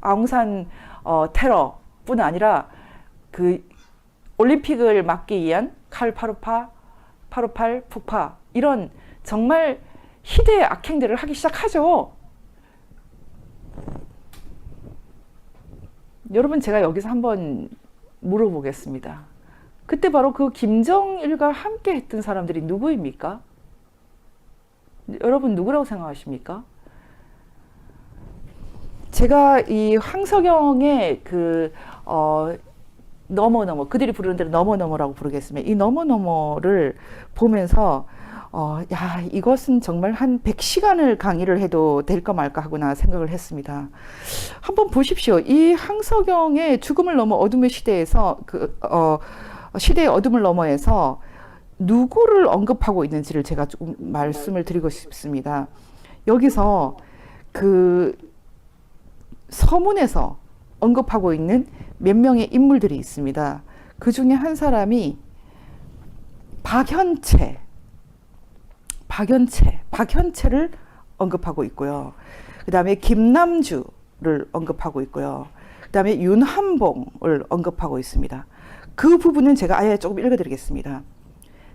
아웅산 테러뿐 아니라 그 올림픽을 막기 위한 칼 858 폭파 이런 정말 희대의 악행들을 하기 시작하죠. 여러분 제가 여기서 한번 물어보겠습니다. 그때 바로 그 김정일과 함께 했던 사람들이 누구입니까? 여러분 누구라고 생각하십니까? 제가 이 황석영의 그 너머너머 그들이 부르는 대로 너머너머라고 부르겠습니다. 이 너머너머를 보면서 야 이것은 정말 한 100시간을 강의를 해도 될까 말까 하구나 생각을 했습니다. 한번 보십시오. 이 황석영의 죽음을 넘어 어둠의 시대에서 시대의 어둠을 넘어에서 누구를 언급하고 있는지를 제가 조금 말씀을 드리고 싶습니다. 여기서 그 서문에서 언급하고 있는 몇 명의 인물들이 있습니다. 그 중에 한 사람이 박현채를 언급하고 있고요. 그 다음에 김남주를 언급하고 있고요. 그 다음에 윤한봉을 언급하고 있습니다. 그 부분은 제가 아예 조금 읽어드리겠습니다.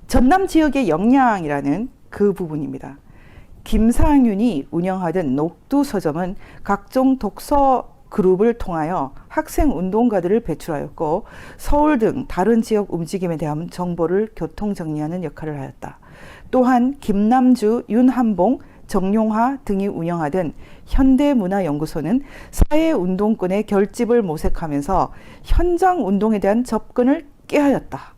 전남 지역의 역량이라는 그 부분입니다. 김상윤이 운영하던 녹두 서점은 각종 독서 그룹을 통하여 학생 운동가들을 배출하였고 서울 등 다른 지역 움직임에 대한 정보를 교통 정리하는 역할을 하였다. 또한 김남주, 윤한봉, 정용화 등이 운영하던 현대문화연구소는 사회운동권의 결집을 모색하면서 현장 운동에 대한 접근을 꾀하였다.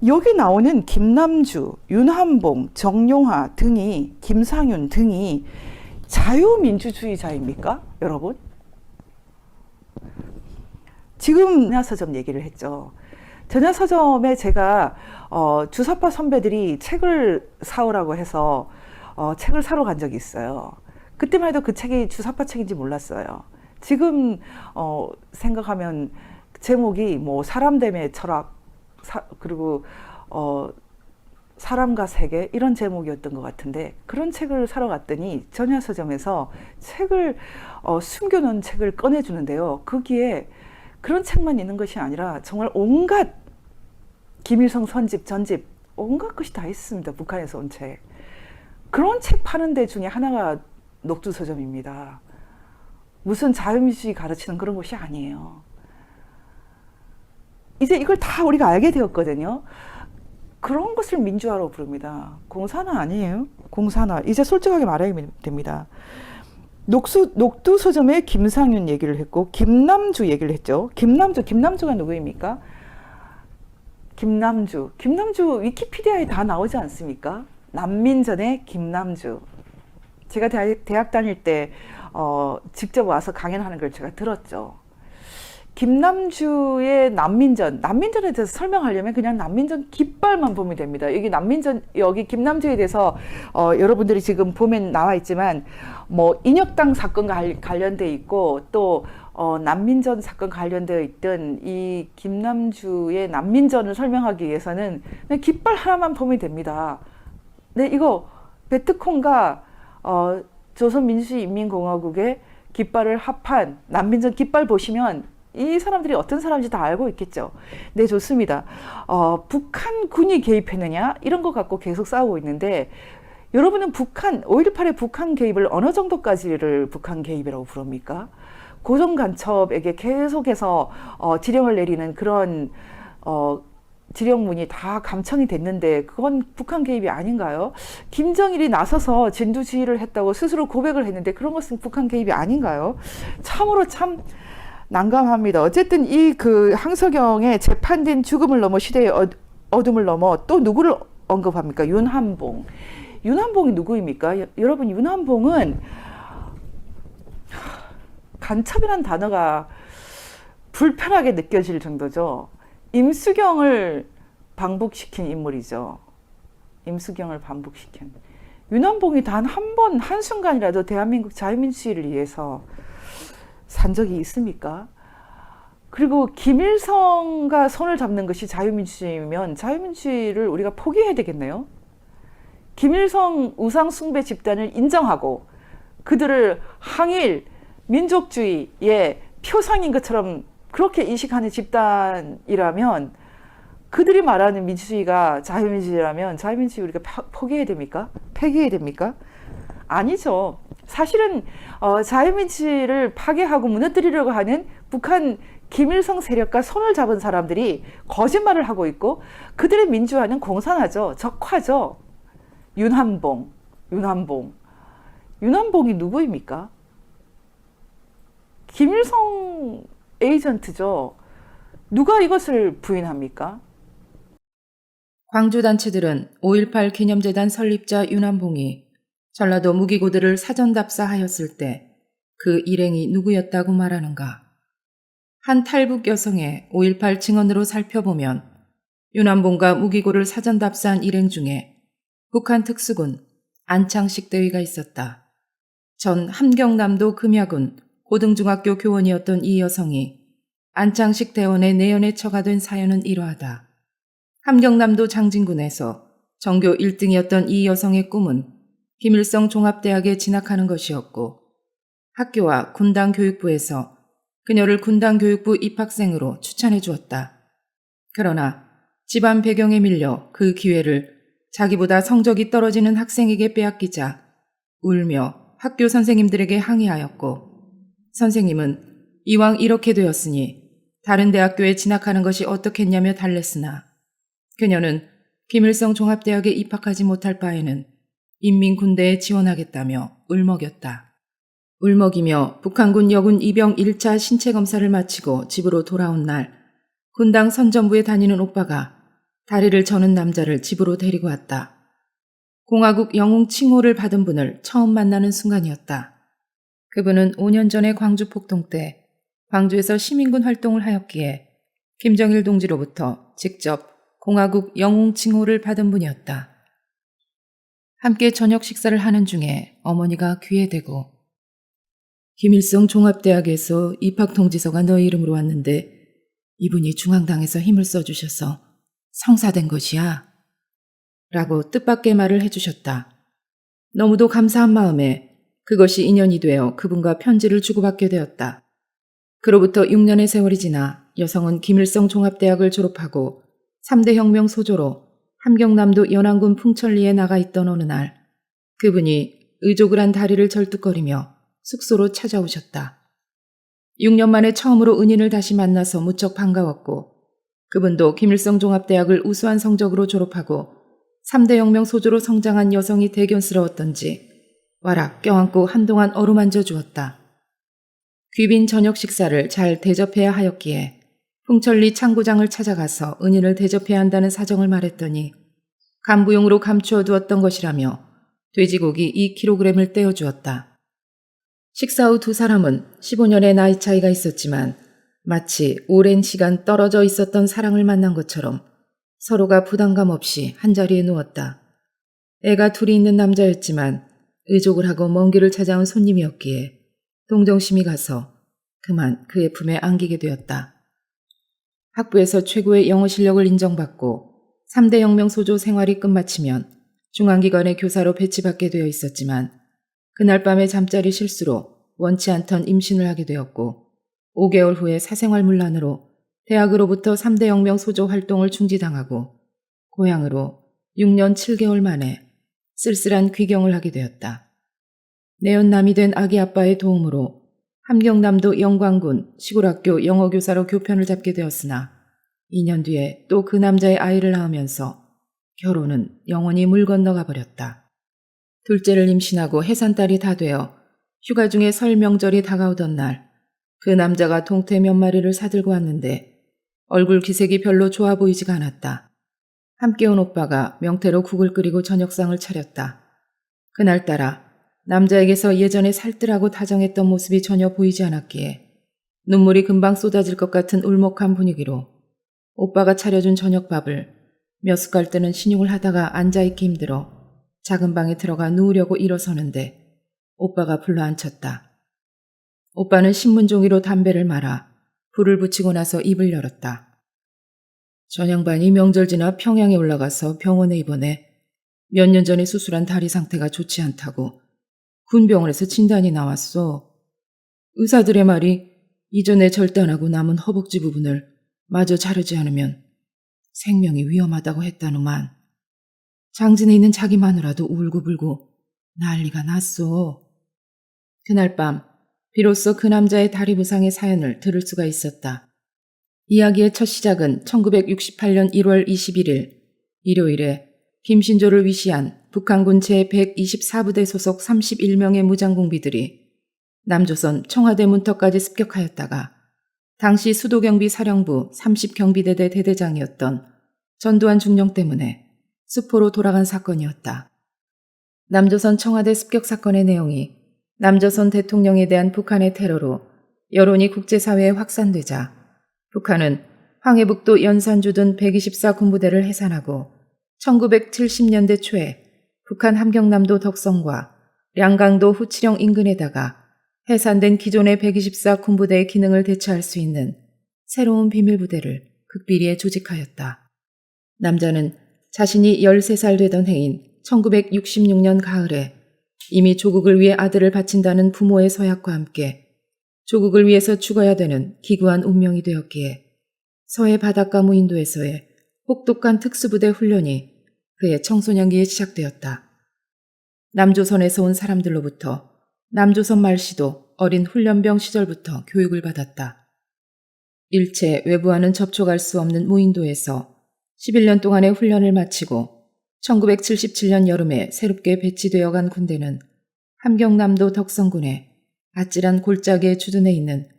여기 나오는 김남주, 윤한봉, 정용화 등이 김상윤 등이 자유민주주의자입니까? 여러분? 지금 전야서점 얘기를 했죠. 전야서점에 제가 주사파 선배들이 책을 사오라고 해서 책을 사러 간 적이 있어요. 그때만 해도 그 책이 주사파 책인지 몰랐어요. 지금 생각하면 제목이 뭐 사람됨의 철학 그리고 사람과 세계 이런 제목이었던 것 같은데 그런 책을 사러 갔더니 전야서점에서 책을 숨겨놓은 책을 꺼내주는데요. 거기에 그런 책만 있는 것이 아니라 정말 온갖 김일성 선집, 전집 온갖 것이 다 있습니다. 북한에서 온 책. 그런 책 파는 데 중에 하나가 녹두서점입니다. 무슨 자유민주주의 가르치는 그런 곳이 아니에요. 이제 이걸 다 우리가 알게 되었거든요. 그런 것을 민주화로 부릅니다. 공산화 아니에요. 공산화. 이제 솔직하게 말해야 됩니다. 녹두서점의 김상윤 얘기를 했고 김남주 얘기를 했죠. 김남주가 누구입니까? 김남주 위키피디아에 다 나오지 않습니까? 난민전의 김남주. 제가 대학 다닐 때 직접 와서 강연하는 걸 제가 들었죠. 김남주의 난민전에 대해서 설명하려면 그냥 난민전 깃발만 보면 됩니다. 여기 김남주에 대해서 여러분들이 지금 보면 나와 있지만 뭐 인혁당 사건과 관련돼 있고 또 난민전 사건 관련되어 있던 이 김남주의 난민전을 설명하기 위해서는 그냥 깃발 하나만 보면 됩니다. 네, 이거 베트콩과 조선민주주의인민공화국의 깃발을 합한 난민전 깃발 보시면 이 사람들이 어떤 사람인지 다 알고 있겠죠. 네, 좋습니다. 북한군이 개입했느냐 이런 거 갖고 계속 싸우고 있는데 여러분은 5.18의 북한 개입을 어느 정도까지를 북한 개입이라고 부릅니까? 고정간첩에게 계속해서 지령을 내리는 그런 지령문이 다 감청이 됐는데 그건 북한 개입이 아닌가요? 김정일이 나서서 진두지휘를 했다고 스스로 고백을 했는데 그런 것은 북한 개입이 아닌가요? 참으로 참 난감합니다. 어쨌든 이 그 황석영의 재판된 죽음을 넘어 시대의 어둠을 넘어 또 누구를 언급합니까? 윤한봉이 누구입니까? 여러분 윤한봉은 간첩이라는 단어가 불편하게 느껴질 정도죠. 임수경을 반복시킨 인물이죠. 임수경을 반복시킨. 윤한봉이 단 한 번, 한순간이라도 대한민국 자유민주주의를 위해서 산 적이 있습니까? 그리고 김일성과 손을 잡는 것이 자유민주주의면 자유민주주의를 우리가 포기해야 되겠네요. 김일성 우상숭배 집단을 인정하고 그들을 항일 민족주의의 표상인 것처럼 그렇게 인식하는 집단이라면 그들이 말하는 민주주의가 자유민주주의라면 자유민주주의 우리가 포기해야 됩니까? 폐기해야 됩니까? 아니죠. 사실은 자유민주주의를 파괴하고 무너뜨리려고 하는 북한 김일성 세력과 손을 잡은 사람들이 거짓말을 하고 있고 그들의 민주화는 공산화죠. 적화죠. 윤한봉이 누구입니까? 김일성 에이전트죠. 누가 이것을 부인합니까? 광주 단체들은 5.18 기념재단 설립자 윤한봉이 전라도 무기고들을 사전답사하였을 때 그 일행이 누구였다고 말하는가? 한 탈북 여성의 5.18 증언으로 살펴보면 윤한봉과 무기고를 사전답사한 일행 중에 북한 특수군 안창식 대위가 있었다. 전 함경남도 금야군 고등중학교 교원이었던 이 여성이 안창식 대원의 내연에 처가된 사연은 이러하다. 함경남도 장진군에서 전교 1등이었던 이 여성의 꿈은 김일성 종합대학에 진학하는 것이었고 학교와 군당교육부에서 그녀를 군당교육부 입학생으로 추천해 주었다. 그러나 집안 배경에 밀려 그 기회를 자기보다 성적이 떨어지는 학생에게 빼앗기자 울며 학교 선생님들에게 항의하였고 선생님은 이왕 이렇게 되었으니 다른 대학교에 진학하는 것이 어떻겠냐며 달랬으나 그녀는 김일성 종합대학에 입학하지 못할 바에는 인민군대에 지원하겠다며 울먹였다. 울먹이며 북한군 여군 이병 1차 신체검사를 마치고 집으로 돌아온 날 군당 선전부에 다니는 오빠가 다리를 저는 남자를 집으로 데리고 왔다. 공화국 영웅 칭호를 받은 분을 처음 만나는 순간이었다. 그분은 5년 전의 광주 폭동 때 광주에서 시민군 활동을 하였기에 김정일 동지로부터 직접 공화국 영웅 칭호를 받은 분이었다. 함께 저녁 식사를 하는 중에 어머니가 귀에 대고 김일성 종합대학에서 입학 통지서가 너희 이름으로 왔는데 이분이 중앙당에서 힘을 써주셔서 성사된 것이야. 라고 뜻밖의 말을 해주셨다. 너무도 감사한 마음에 그것이 인연이 되어 그분과 편지를 주고받게 되었다. 그로부터 6년의 세월이 지나 여성은 김일성 종합대학을 졸업하고 3대 혁명 소조로 함경남도 연안군 풍천리에 나가 있던 어느 날 그분이 의족을 한 다리를 절뚝거리며 숙소로 찾아오셨다. 6년 만에 처음으로 은인을 다시 만나서 무척 반가웠고 그분도 김일성 종합대학을 우수한 성적으로 졸업하고 3대 혁명 소조로 성장한 여성이 대견스러웠던지 와락 껴안고 한동안 어루만져 주었다. 귀빈 저녁 식사를 잘 대접해야 하였기에 풍천리 창고장을 찾아가서 은인을 대접해야 한다는 사정을 말했더니 간부용으로 감추어 두었던 것이라며 돼지고기 2kg을 떼어주었다. 식사 후 두 사람은 15년의 나이 차이가 있었지만 마치 오랜 시간 떨어져 있었던 사랑을 만난 것처럼 서로가 부담감 없이 한자리에 누웠다. 애가 둘이 있는 남자였지만 의족을 하고 먼 길을 찾아온 손님이었기에 동정심이 가서 그만 그의 품에 안기게 되었다. 학부에서 최고의 영어 실력을 인정받고 3대 혁명 소조 생활이 끝마치면 중앙기관의 교사로 배치받게 되어 있었지만 그날 밤의 잠자리 실수로 원치 않던 임신을 하게 되었고 5개월 후에 사생활문란으로 대학으로부터 3대 혁명 소조 활동을 중지당하고 고향으로 6년 7개월 만에 쓸쓸한 귀경을 하게 되었다. 내연남이 된 아기 아빠의 도움으로 함경남도 영광군 시골학교 영어교사로 교편을 잡게 되었으나 2년 뒤에 또 그 남자의 아이를 낳으면서 결혼은 영원히 물 건너가 버렸다. 둘째를 임신하고 해산달이 다 되어 휴가 중에 설 명절이 다가오던 날 그 남자가 동태 몇 마리를 사들고 왔는데 얼굴 기색이 별로 좋아 보이지가 않았다. 함께 온 오빠가 명태로 국을 끓이고 저녁상을 차렸다. 그날따라 남자에게서 예전에 살뜰하고 다정했던 모습이 전혀 보이지 않았기에 눈물이 금방 쏟아질 것 같은 울먹한 분위기로 오빠가 차려준 저녁밥을 몇 숟갈 뜨는 신용을 하다가 앉아있기 힘들어 작은 방에 들어가 누우려고 일어서는데 오빠가 불러앉혔다. 오빠는 신문종이로 담배를 말아 불을 붙이고 나서 입을 열었다. 전 양반이 명절 지나 평양에 올라가서 병원에 입원해 몇 년 전에 수술한 다리 상태가 좋지 않다고 군병원에서 진단이 나왔어. 의사들의 말이 이전에 절단하고 남은 허벅지 부분을 마저 자르지 않으면 생명이 위험하다고 했다누만. 장진에 있는 자기 마누라도 울고불고 난리가 났어. 그날 밤 비로소 그 남자의 다리 부상의 사연을 들을 수가 있었다. 이야기의 첫 시작은 1968년 1월 21일 일요일에 김신조를 위시한 북한군 제124부대 소속 31명의 무장공비들이 남조선 청와대 문턱까지 습격하였다가 당시 수도경비 사령부 30경비대대 대대장이었던 전두환 중령 때문에 수포로 돌아간 사건이었다. 남조선 청와대 습격 사건의 내용이 남조선 대통령에 대한 북한의 테러로 여론이 국제사회에 확산되자 북한은 황해북도 연산주 등 124군부대를 해산하고 1970년대 초에 북한 함경남도 덕성과 량강도 후치령 인근에다가 해산된 기존의 124군부대의 기능을 대처할 수 있는 새로운 비밀부대를 극비리에 조직하였다. 남자는 자신이 13살 되던 해인 1966년 가을에 이미 조국을 위해 아들을 바친다는 부모의 서약과 함께 조국을 위해서 죽어야 되는 기구한 운명이 되었기에 서해 바닷가 무인도에서의 혹독한 특수부대 훈련이 그의 청소년기에 시작되었다. 남조선에서 온 사람들로부터 남조선 말씨도 어린 훈련병 시절부터 교육을 받았다. 일체 외부와는 접촉할 수 없는 무인도에서 11년 동안의 훈련을 마치고 1977년 여름에 새롭게 배치되어 간 군대는 함경남도 덕성군의 아찔한 골짜기에 주둔해 있는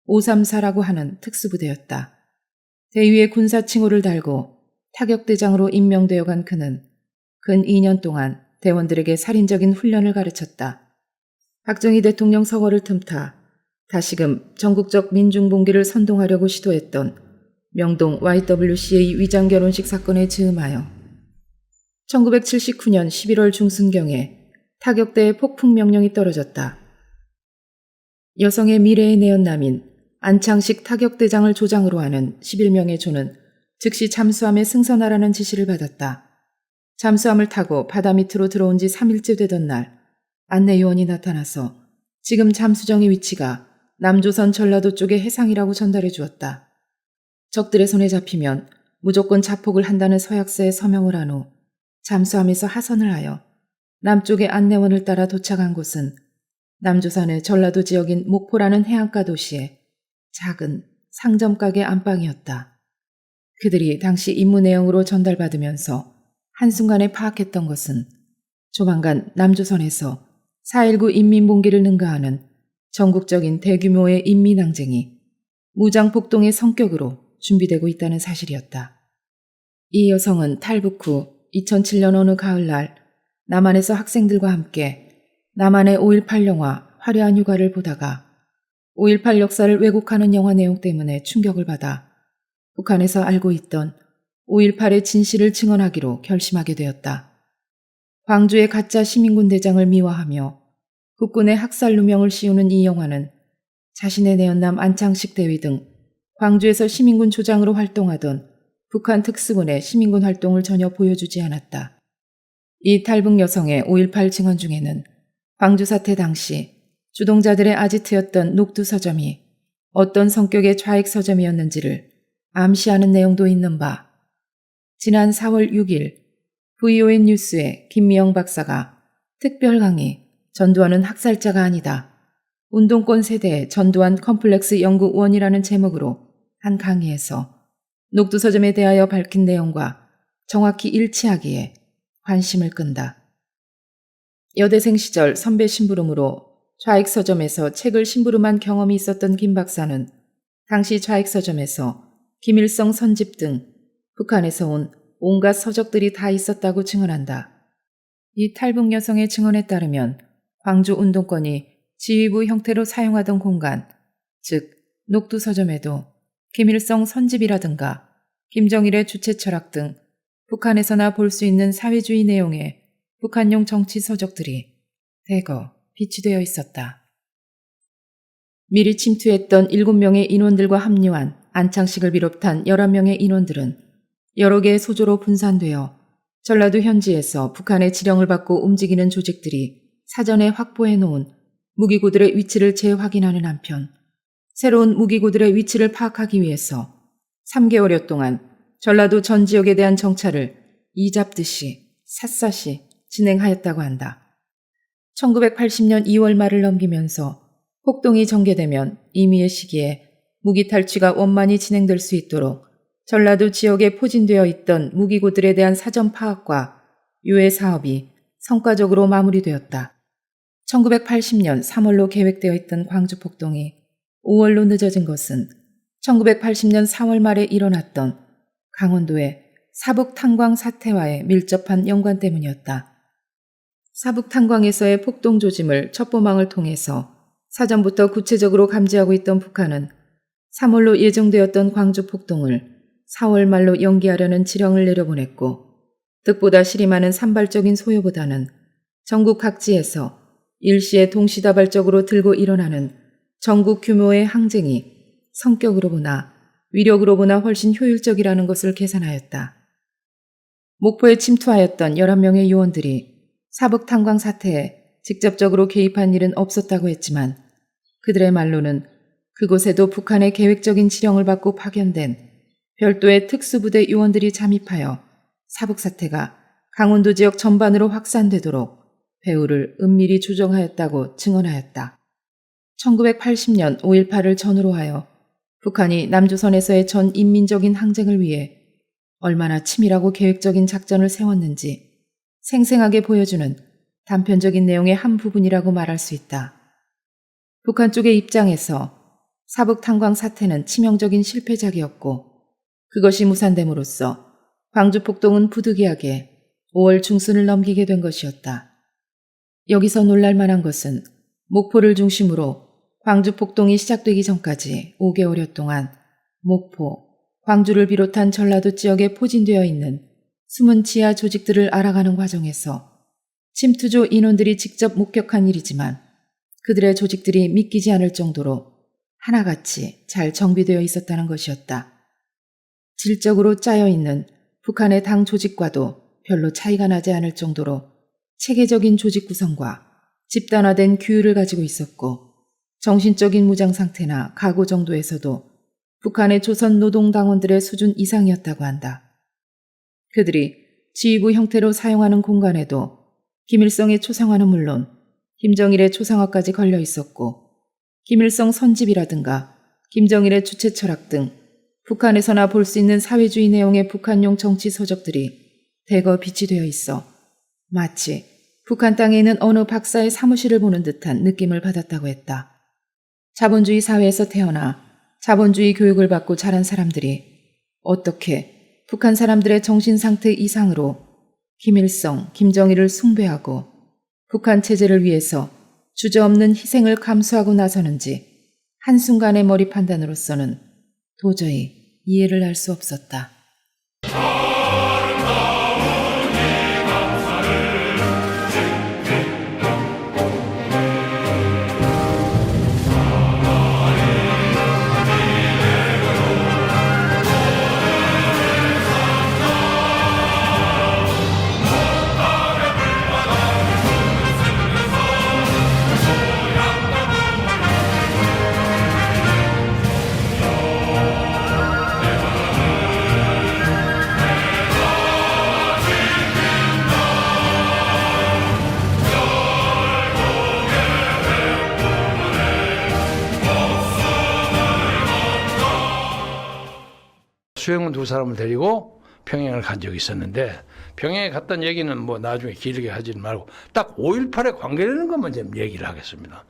534라고 하는 특수부대였다. 대위의 군사 칭호를 달고 타격대장으로 임명되어 간 그는 근 2년 동안 대원들에게 살인적인 훈련을 가르쳤다. 박정희 대통령 서거를 틈타 다시금 전국적 민중봉기를 선동하려고 시도했던 명동 YWCA 위장결혼식 사건에 즈음하여 1979년 11월 중순경에 타격대의 폭풍명령이 떨어졌다. 여성의 미래의 내연남인 안창식 타격대장을 조장으로 하는 11명의 조는 즉시 잠수함에 승선하라는 지시를 받았다. 잠수함을 타고 바다 밑으로 들어온 지 3일째 되던 날 안내요원이 나타나서 지금 잠수정의 위치가 남조선 전라도 쪽의 해상이라고 전달해 주었다. 적들의 손에 잡히면 무조건 자폭을 한다는 서약서에 서명을 한 후 잠수함에서 하선을 하여 남쪽의 안내원을 따라 도착한 곳은 남조선의 전라도 지역인 목포라는 해안가 도시의 작은 상점가게 안방이었다. 그들이 당시 임무 내용으로 전달받으면서 한순간에 파악했던 것은 조만간 남조선에서 4.19 인민봉기를 능가하는 전국적인 대규모의 인민항쟁이 무장폭동의 성격으로 준비되고 있다는 사실이었다. 이 여성은 탈북 후 2007년 어느 가을날 남한에서 학생들과 함께 남한의 5.18 영화 화려한 휴가를 보다가 5.18 역사를 왜곡하는 영화 내용 때문에 충격을 받아 북한에서 알고 있던 5.18의 진실을 증언하기로 결심하게 되었다. 광주의 가짜 시민군 대장을 미화하며 국군의 학살 누명을 씌우는 이 영화는 자신의 내연남 안창식 대위 등 광주에서 시민군 조장으로 활동하던 북한 특수군의 시민군 활동을 전혀 보여주지 않았다. 이 탈북 여성의 5.18 증언 중에는 광주 사태 당시 주동자들의 아지트였던 녹두 서점이 어떤 성격의 좌익 서점이었는지를 암시하는 내용도 있는 바, 지난 4월 6일 VON 뉴스에 김미영 박사가 특별 강의 전두환은 학살자가 아니다. 운동권 세대의 전두환 컴플렉스 연구원이라는 제목으로 한 강의에서 녹두 서점에 대하여 밝힌 내용과 정확히 일치하기에 관심을 끈다. 여대생 시절 선배 심부름으로 좌익 서점에서 책을 심부름한 경험이 있었던 김 박사는 당시 좌익 서점에서 김일성 선집 등 북한에서 온 온갖 서적들이 다 있었다고 증언한다. 이 탈북 여성의 증언에 따르면 광주 운동권이 지휘부 형태로 사용하던 공간, 즉 녹두 서점에도 김일성 선집이라든가 김정일의 주체 철학 등 북한에서나 볼 수 있는 사회주의 내용의 북한용 정치 서적들이 대거 비치되어 있었다. 미리 침투했던 7명의 인원들과 합류한 안창식을 비롯한 11명의 인원들은 여러 개의 소조로 분산되어 전라도 현지에서 북한의 지령을 받고 움직이는 조직들이 사전에 확보해 놓은 무기고들의 위치를 재확인하는 한편 새로운 무기고들의 위치를 파악하기 위해서 3개월여 동안 전라도 전 지역에 대한 정찰을 이잡듯이 샅샅이 진행하였다고 한다. 1980년 2월 말을 넘기면서 폭동이 전개되면 임의의 시기에 무기 탈취가 원만히 진행될 수 있도록 전라도 지역에 포진되어 있던 무기고들에 대한 사전 파악과 유해 사업이 성과적으로 마무리되었다. 1980년 3월로 계획되어 있던 광주 폭동이 5월로 늦어진 것은 1980년 4월 말에 일어났던 강원도의 사북 탄광 사태와의 밀접한 연관 때문이었다. 사북 탄광에서의 폭동 조짐을 첩보망을 통해서 사전부터 구체적으로 감지하고 있던 북한은 3월로 예정되었던 광주 폭동을 4월 말로 연기하려는 지령을 내려보냈고 득보다 실이 많은 산발적인 소요보다는 전국 각지에서 일시에 동시다발적으로 들고 일어나는 전국 규모의 항쟁이 성격으로 보나 위력으로 보나 훨씬 효율적이라는 것을 계산하였다. 목포에 침투하였던 11명의 요원들이 사북 탄광 사태에 직접적으로 개입한 일은 없었다고 했지만 그들의 말로는 그곳에도 북한의 계획적인 지령을 받고 파견된 별도의 특수부대 요원들이 잠입하여 사북 사태가 강원도 지역 전반으로 확산되도록 배후를 은밀히 조정하였다고 증언하였다. 1980년 5.18을 전후로 하여 북한이 남조선에서의 전 인민적인 항쟁을 위해 얼마나 치밀하고 계획적인 작전을 세웠는지 생생하게 보여주는 단편적인 내용의 한 부분이라고 말할 수 있다. 북한 쪽의 입장에서 사북 탄광 사태는 치명적인 실패작이었고 그것이 무산됨으로써 광주 폭동은 부득이하게 5월 중순을 넘기게 된 것이었다. 여기서 놀랄만한 것은 목포를 중심으로 광주 폭동이 시작되기 전까지 5개월여 동안 목포, 광주를 비롯한 전라도 지역에 포진되어 있는 숨은 지하 조직들을 알아가는 과정에서 침투조 인원들이 직접 목격한 일이지만 그들의 조직들이 믿기지 않을 정도로 하나같이 잘 정비되어 있었다는 것이었다. 질적으로 짜여있는 북한의 당 조직과도 별로 차이가 나지 않을 정도로 체계적인 조직 구성과 집단화된 규율을 가지고 있었고 정신적인 무장 상태나 각오 정도에서도 북한의 조선 노동당원들의 수준 이상이었다고 한다. 그들이 지휘부 형태로 사용하는 공간에도 김일성의 초상화는 물론 김정일의 초상화까지 걸려 있었고 김일성 선집이라든가 김정일의 주체 철학 등 북한에서나 볼 수 있는 사회주의 내용의 북한용 정치 서적들이 대거 비치되어 있어 마치 북한 땅에 있는 어느 박사의 사무실을 보는 듯한 느낌을 받았다고 했다. 자본주의 사회에서 태어나 자본주의 교육을 받고 자란 사람들이 어떻게 북한 사람들의 정신상태 이상으로 김일성, 김정일을 숭배하고 북한 체제를 위해서 주저없는 희생을 감수하고 나서는지 한순간의 머리 판단으로서는 도저히 이해를 할 수 없었다. 수행원 두 사람을 데리고 평양을 간 적이 있었는데 평양에 갔던 얘기는 뭐 나중에 길게 하지는 말고 딱 5.18에 관계되는 것만 좀 얘기를 하겠습니다.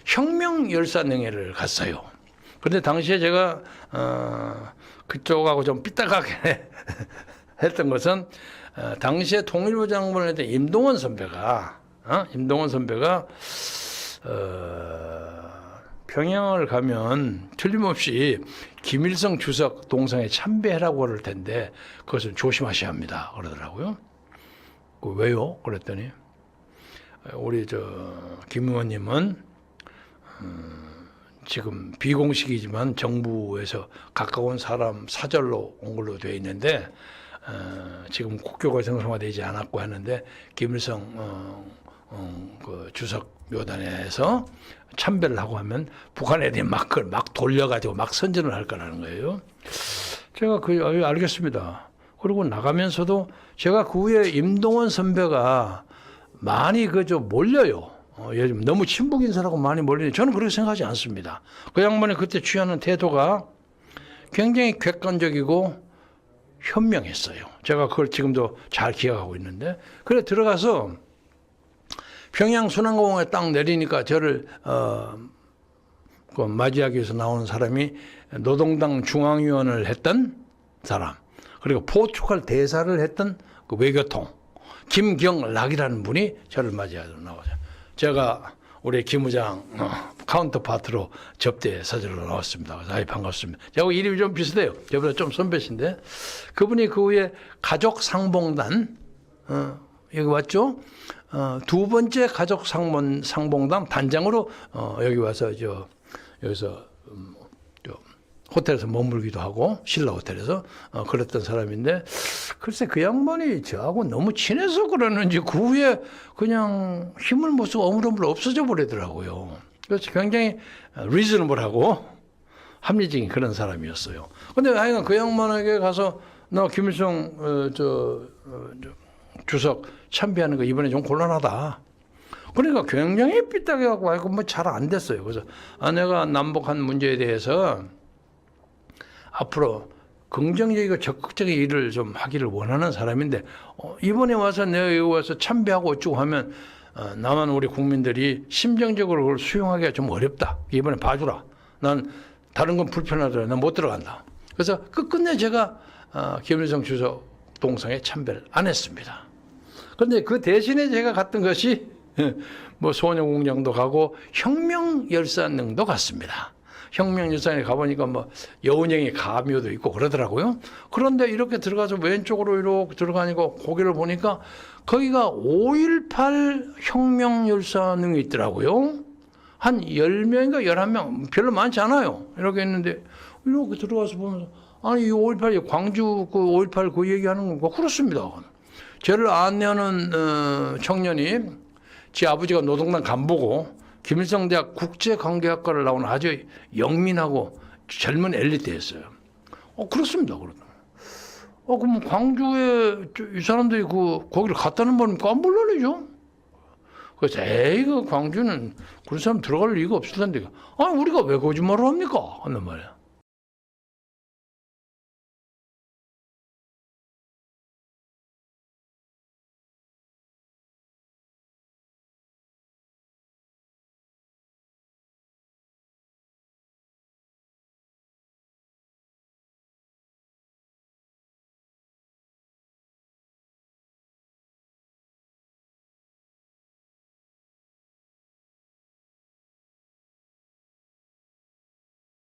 혁명 열사능회를 갔어요. 그런데 당시에 제가 그쪽하고 좀 삐딱하게 했던 것은 당시에 통일부 장관을 했던 임동원 선배가 평양을 가면 틀림없이 김일성 주석 동상에 참배하라고 그럴 텐데 그것은 조심하셔야 합니다 그러더라고요. 왜요? 그랬더니 우리 김 의원님은 지금 비공식이지만 정부에서 가까운 사람 사절로 온 걸로 되어 있는데 지금 국교가 정상화되지 않았고 하는데 김일성 그 주석 묘단에서 참배를 하고 하면 북한 애들이 막 그걸 막 돌려가지고 막 선전을 할 거라는 거예요. 제가 알겠습니다. 그리고 나가면서도 제가 그 후에 임동원 선배가 많이 몰려요. 요즘 너무 친북 인사라고 많이 몰리는데 저는 그렇게 생각하지 않습니다. 그 양반이 그때 취하는 태도가 굉장히 객관적이고 현명했어요. 제가 그걸 지금도 잘 기억하고 있는데, 그래 들어가서 평양 순환공항에 딱 내리니까 저를 그 맞이하기 위해서 나오는 사람이 노동당 중앙위원을 했던 사람, 그리고 포르투갈 대사를 했던 그 외교통 김경락이라는 분이 저를 맞이하러 나오죠. 제가 우리 김부장 카운터파트로 접대 사절로 나왔습니다. 그래서 아이 반갑습니다. 저하고 이름이 좀 비슷해요. 저보다 좀 선배신데, 그분이 그 후에 가족 상봉단 여기 왔죠. 두 번째 가족 상봉단 단장으로 여기 와서 여기서 호텔에서 머물기도 하고 신라 호텔에서 그랬던 사람인데, 글쎄 그 양반이 저하고 너무 친해서 그러는지 그 후에 그냥 힘을 못 쓰고 어물어물 없어져 버리더라고요. 그래서 굉장히 리즈너블하고 합리적인 그런 사람이었어요. 근데 하여간 그 양반에게 가서 나 김일성 주석 참배하는 거 이번에 좀 곤란하다. 그러니까 굉장히 삐딱해갖고 아이고 뭐 잘 안 됐어요. 그래서 내가 남북한 문제에 대해서 앞으로 긍정적이고 적극적인 일을 좀 하기를 원하는 사람인데, 이번에 와서 내가 여기 와서 참배하고 어쩌고 하면 남한 우리 국민들이 심정적으로 그걸 수용하기가 좀 어렵다. 이번에 봐주라. 난 다른 건 불편하더라도 난 못 들어간다. 그래서 끝끝내 제가 김일성 주석 동상에 참배를 안 했습니다. 그런데 그 대신에 제가 갔던 것이 뭐 소녀공장도 가고 혁명열사능도 갔습니다. 혁명열사에 가보니까 뭐 여운형의 가묘도 있고 그러더라고요. 그런데 이렇게 들어가서 왼쪽으로 이렇게 들어가니까 고개를 보니까 거기가 5.18 혁명열사능이 있더라고요. 한 10명인가 11명, 별로 많지 않아요. 이렇게 있는데 이렇게 들어가서 보면서 아니 이 5.18 광주 그 5.18 그 얘기하는 건가? 그렇습니다. 저를 안내하는 청년이 제 아버지가 노동당 간부고 김일성대학 국제관계학과를 나온 아주 영민하고 젊은 엘리트였어요. 그렇습니다. 그럼 광주에 이 사람들이 거기를 갔다는 말입니까? 물론이죠. 그래서 그 광주는 그런 사람 들어갈 리가 없을 텐데, 우리가 왜 거짓말을 합니까? 한단 말이야.